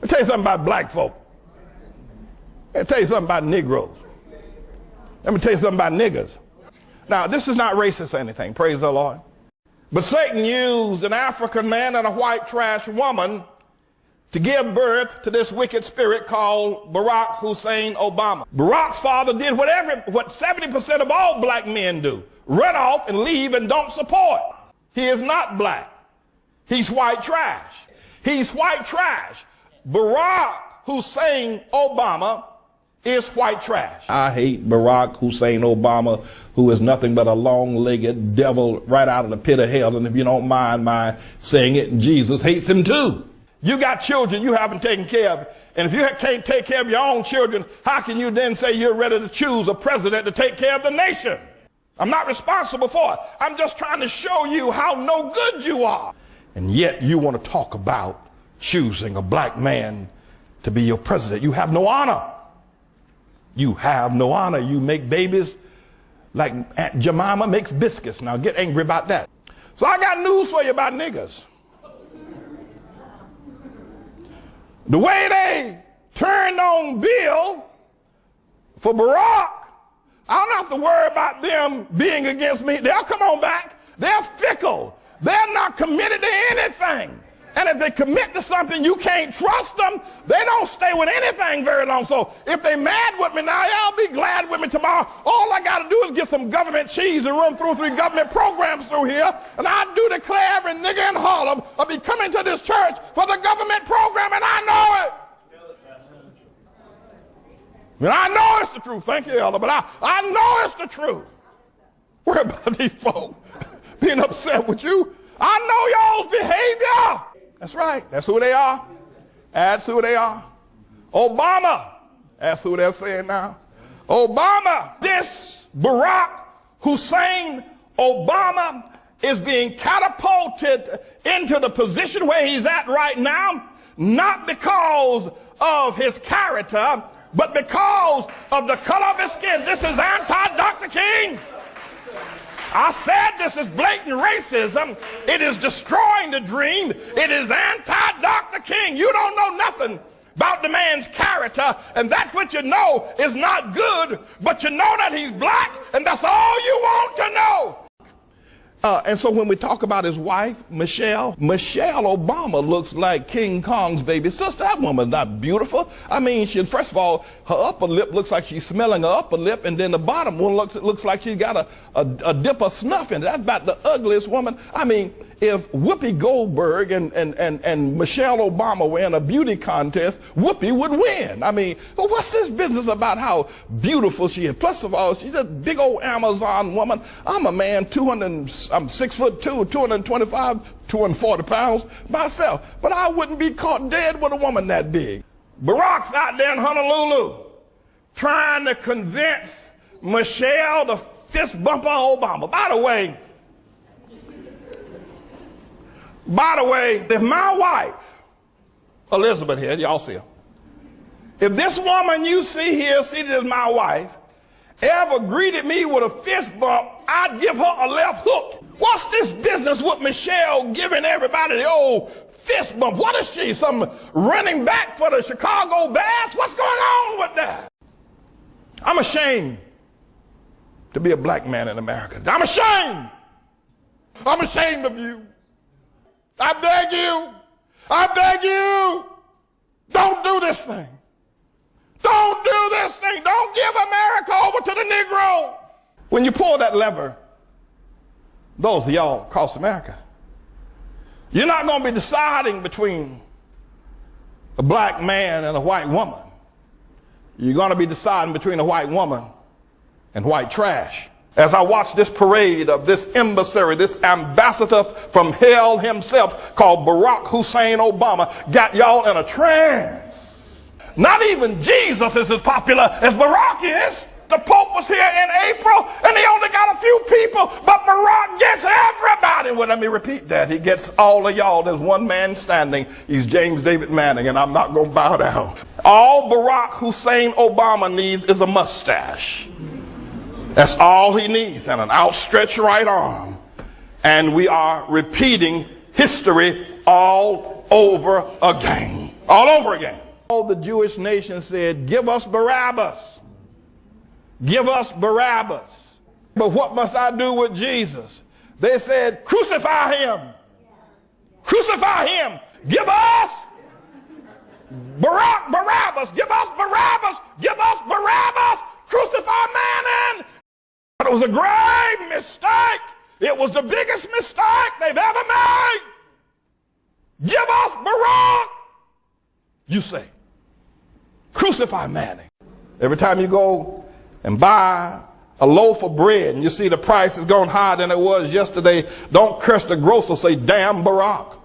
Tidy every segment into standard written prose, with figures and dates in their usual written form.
Let me tell you something about black folk. Let me tell you something about Negroes. Let me tell you something about niggers. Now, this is not racist or anything, praise the Lord. But Satan used an African man and a white trash woman to give birth to this wicked spirit called Barack Hussein Obama. Barack's father did what 70% of all black men do. Run off and leave and don't support. He is not black. He's white trash. He's white trash. Barack Hussein Obama is white trash. I hate Barack Hussein Obama, who is nothing but a long-legged devil right out of the pit of hell. And if you don't mind my saying it, Jesus hates him too. You got children you haven't taken care of. And if you can't take care of your own children, how can you then say you're ready to choose a president to take care of the nation? I'm not responsible for it. I'm just trying to show you how no good you are. And yet you want to talk about choosing a black man to be your president. You have no honor. You have no honor. You make babies like Aunt Jemima makes biscuits. Now get angry about that. So I got news for you about niggers. The way they turned on Bill for Barack, I don't have to worry about them being against me. They'll come on back. They're fickle. They're not committed to anything. And if they commit to something, you can't trust them. They don't stay with anything very long. So if they mad with me now, y'all be glad with me tomorrow. All I got to do is get some government cheese and run through 3 government programs through here. And I do declare every nigger in Harlem will be coming to this church for the government program, and I know it. And I know it's the truth. Thank you, Elder, but I know it's the truth. Worry about these folks being upset with you. I know y'all's behavior. That's right. That's who they are. That's who they are. Obama. That's who they're saying now. Obama. This Barack Hussein Obama is being catapulted into the position where he's at right now, not because of his character, but because of the color of his skin. This is anti-Dr. King. I said this is blatant racism. It is destroying the dream. It is anti-Dr. King. You don't know nothing about the man's character, and that's what you know is not good, but you know that he's black, and that's all you want to know. And so when we talk about his wife, Michelle Obama looks like King Kong's baby sister. That woman's not beautiful. I mean, first of all, her upper lip looks like she's smelling her upper lip, and then the bottom one looks like she's got a dip of snuff in it. That's about the ugliest woman. I mean, if Whoopi Goldberg and Michelle Obama were in a beauty contest, Whoopi would win. I mean, well, what's this business about how beautiful she is? Plus of all, she's a big old Amazon woman. I'm a man, I'm 6'2", 225, 240 pounds myself. But I wouldn't be caught dead with a woman that big. Barack's out there in Honolulu trying to convince Michelle to fist bump Obama. By the way, if my wife, Elizabeth here, y'all see her, if this woman you see here, seated as my wife, ever greeted me with a fist bump, I'd give her a left hook. What's this business with Michelle giving everybody the old fist bump? What is she, some running back for the Chicago Bears? What's going on with that? I'm ashamed to be a black man in America. I'm ashamed. I'm ashamed of you. I beg you, don't do this thing. Don't do this thing. Don't give America over to the Negro. When you pull that lever, those of y'all across America, you're not going to be deciding between a black man and a white woman. You're going to be deciding between a white woman and white trash. As I watch this parade of this emissary, this ambassador from hell himself called Barack Hussein Obama, got y'all in a trance. Not even Jesus is as popular as Barack is. The Pope was here in April and he only got a few people, but Barack gets everybody. Well, let me repeat that. He gets all of y'all. There's one man standing. He's James David Manning, and I'm not going to bow down. All Barack Hussein Obama needs is a mustache. That's all he needs, and an outstretched right arm. And we are repeating history all over again. All over again. All the Jewish nation said, give us Barabbas. Give us Barabbas. But what must I do with Jesus? They said, crucify him. Crucify him. Give us Barabbas. Give us Barabbas. Give us Barabbas. Crucify Manning. But it was a grave mistake. It was the biggest mistake they've ever made. Give us Barack. You say, crucify Manning. Every time you go and buy a loaf of bread and you see the price has gone higher than it was yesterday, don't curse the grocer, say, damn Barack.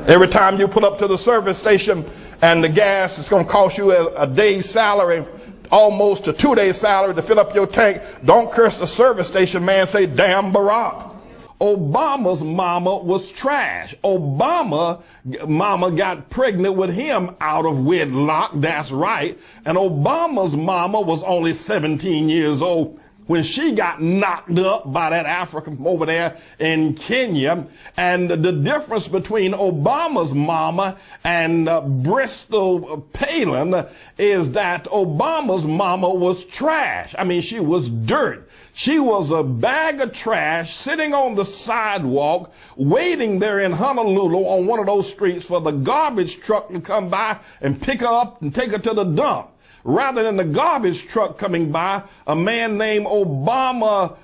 Every time you pull up to the service station and the gas is going to cost you a day's salary, almost a 2 days salary to fill up your tank, don't curse the service station man, say, damn Barack. Obama's mama was trash. Obama mama got pregnant with him out of wedlock, that's right. And Obama's mama was only 17 years old when she got knocked up by that African over there in Kenya. And the difference between Obama's mama and Bristol Palin is that Obama's mama was trash. I mean, she was dirt. She was a bag of trash sitting on the sidewalk, waiting there in Honolulu on one of those streets for the garbage truck to come by and pick her up and take her to the dump. Rather than the garbage truck coming by, a man named Barack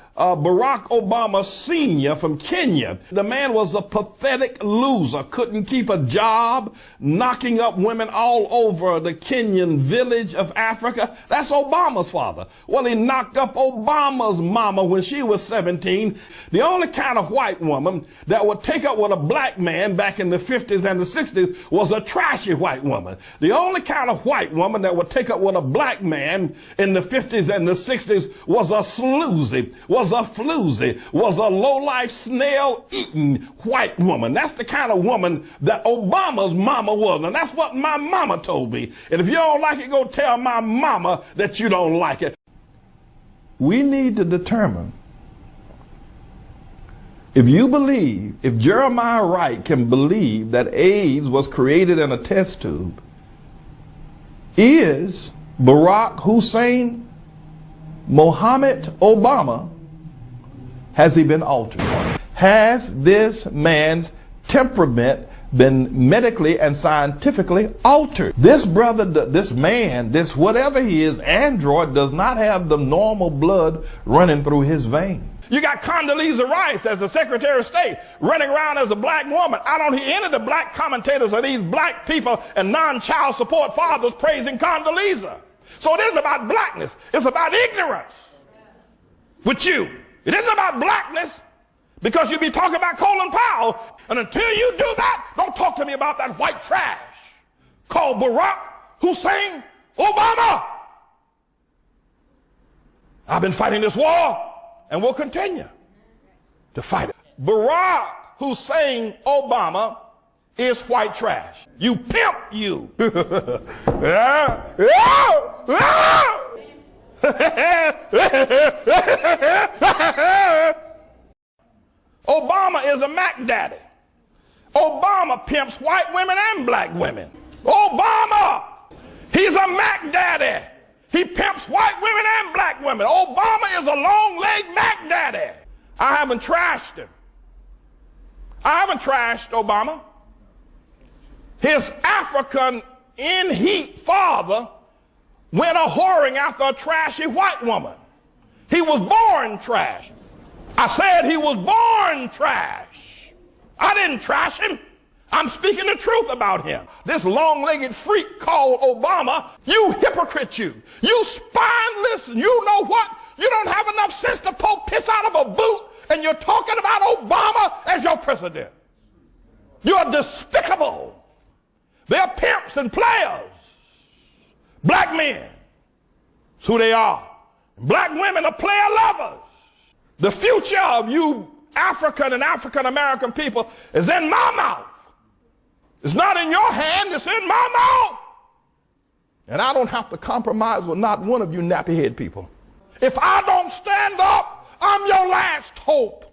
Obama Sr. from Kenya. The man was a pathetic loser, couldn't keep a job, knocking up women all over the Kenyan village of Africa. That's Obama's father. Well, he knocked up Obama's mama when she was 17. The only kind of white woman that would take up with a black man back in the 50s and the 60s was a trashy white woman. The only kind of white woman that would take up with a black man in the 50s and the 60s was a sloozy, was a floozy, was a low-life, snail-eating white woman. That's the kind of woman that Obama's mama was, and that's what my mama told me. And if you don't like it, go tell my mama that you don't like it. We need to determine if you believe, if Jeremiah Wright can believe that AIDS was created in a test tube, is Barack Hussein Mohammed Obama, has he been altered? Has this man's temperament been medically and scientifically altered? This brother, this man, this whatever he is, android, does not have the normal blood running through his veins. You got Condoleezza Rice as the Secretary of State running around as a black woman. I don't hear any of the black commentators or these black people and non-child support fathers praising Condoleezza. So it isn't about blackness. It's about ignorance with you. It isn't about blackness because you be talking about Colin Powell. And until you do that, don't talk to me about that white trash called Barack Hussein Obama. I've been fighting this war and will continue to fight it. Barack Hussein Obama is white trash. You pimp, you. Obama is a Mac daddy. Obama pimps white women and black women. Obama, he's a Mac daddy. He pimps white women and black women. Obama is a long-legged Mac daddy. I haven't trashed him. I haven't trashed Obama. His African in-heat father went a whoring after a trashy white woman. He was born trash. I said he was born trash. I didn't trash him. I'm speaking the truth about him. This long-legged freak called Obama, you hypocrite you. You spineless, you know what? You don't have enough sense to poke piss out of a boot, and you're talking about Obama as your president. You're despicable. They're pimps and players. Black men, it's who they are. Black women are player lovers. The future of you African and African American people is in my mouth. It's not in your hand, it's in my mouth. And I don't have to compromise with not one of you nappy-head people. If I don't stand up, I'm your last hope.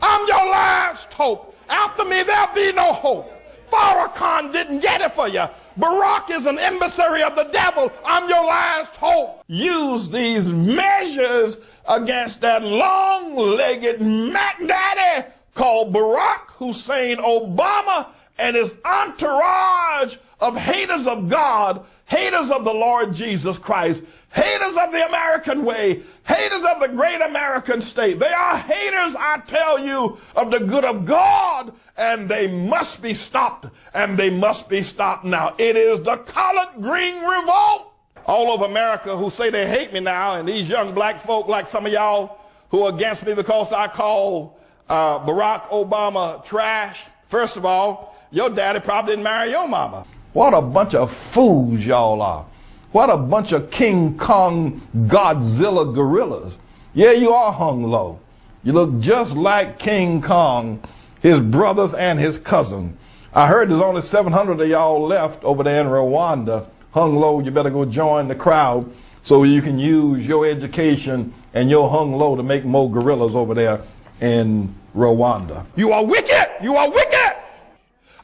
I'm your last hope. After me, there'll be no hope. Farrakhan didn't get it for you. Barack is an emissary of the devil. I'm your last hope. Use these measures against that long-legged Mac Daddy called Barack Hussein Obama and his entourage of haters of God, haters of the Lord Jesus Christ, haters of the American way, haters of the great American state. They are haters, I tell you, of the good of God, and they must be stopped, and they must be stopped now. It is the collard green revolt all over America who say they hate me now, and these young black folk like some of y'all who are against me because I call Barack Obama trash. First of all, your daddy probably didn't marry your mama. What a bunch of fools y'all are. What a bunch of King Kong Godzilla gorillas. Yeah, you are hung low. You look just like King Kong, his brothers and his cousin. I heard there's only 700 of y'all left over there in Rwanda. Hung low, you better go join the crowd so you can use your education and your hung low to make more gorillas over there in Rwanda. You are wicked! You are wicked!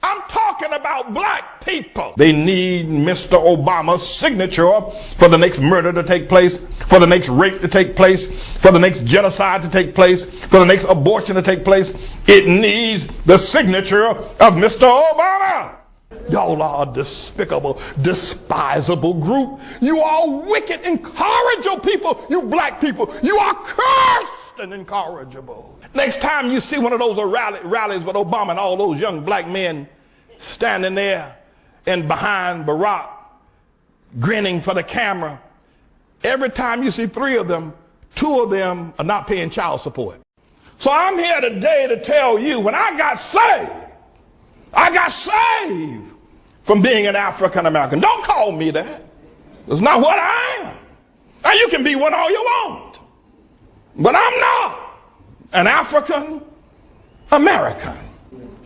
I'm talking about black people. They need Mr. Obama's signature for the next murder to take place, for the next rape to take place, for the next genocide to take place, for the next abortion to take place. It needs the signature of Mr. Obama. Y'all are a despicable, despisable group. You are wicked, incorrigible people. You black people, you are cursed and incorrigible. Next time you see one of those rallies with Obama and all those young black men standing there and behind Barack, grinning for the camera, every time you see 3 of them, 2 of them are not paying child support. So I'm here today to tell you, when I got saved from being an African American. Don't call me that. It's not what I am. Now you can be one all you want, but I'm not an African American.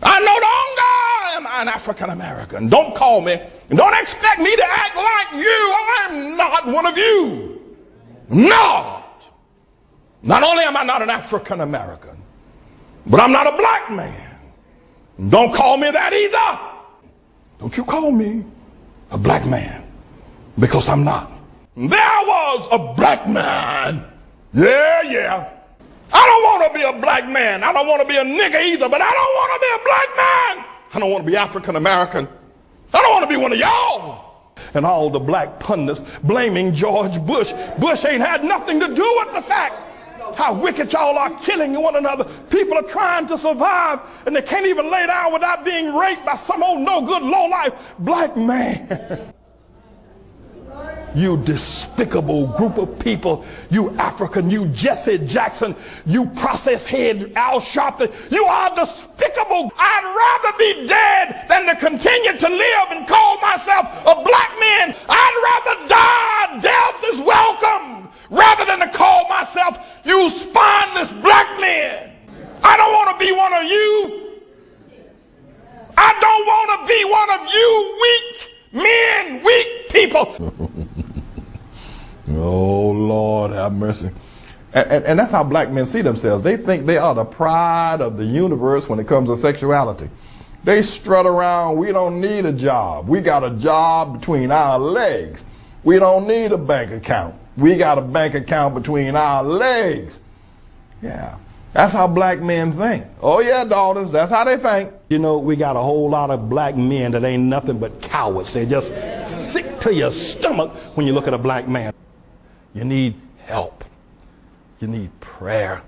I no longer am an African American. Don't call me and don't expect me to act like you. I'm not one of you. Not only am I not an African American, but I'm not a black man. Don't call me that either. Don't you call me a black man, because I'm not. There was a black man. Yeah. I don't want to be a black man. I don't want to be a nigger either, but I don't want to be a black man. I don't want to be African American. I don't want to be one of y'all. And all the black pundits blaming George Bush. Bush ain't had nothing to do with the fact how wicked y'all are, killing one another. People are trying to survive, and they can't even lay down without being raped by some old no good low-life black man. You despicable group of people, you African, you Jesse Jackson, you process head Al Sharpton, you are despicable. I'd rather be dead than to continue to live and call myself a black man. I'd rather die. Death is welcome, rather than to call myself you spineless black man. I don't want to be one of you. I don't want to be one of you weak men, weak people. Oh, Lord, have mercy. And that's how black men see themselves. They think they are the pride of the universe when it comes to sexuality. They strut around, we don't need a job. We got a job between our legs. We don't need a bank account. We got a bank account between our legs. Yeah, that's how black men think. Oh yeah, daughters, that's how they think. You know, we got a whole lot of black men that ain't nothing but cowards. They're just sick to your stomach when you look at a black man. You need help. You need prayer.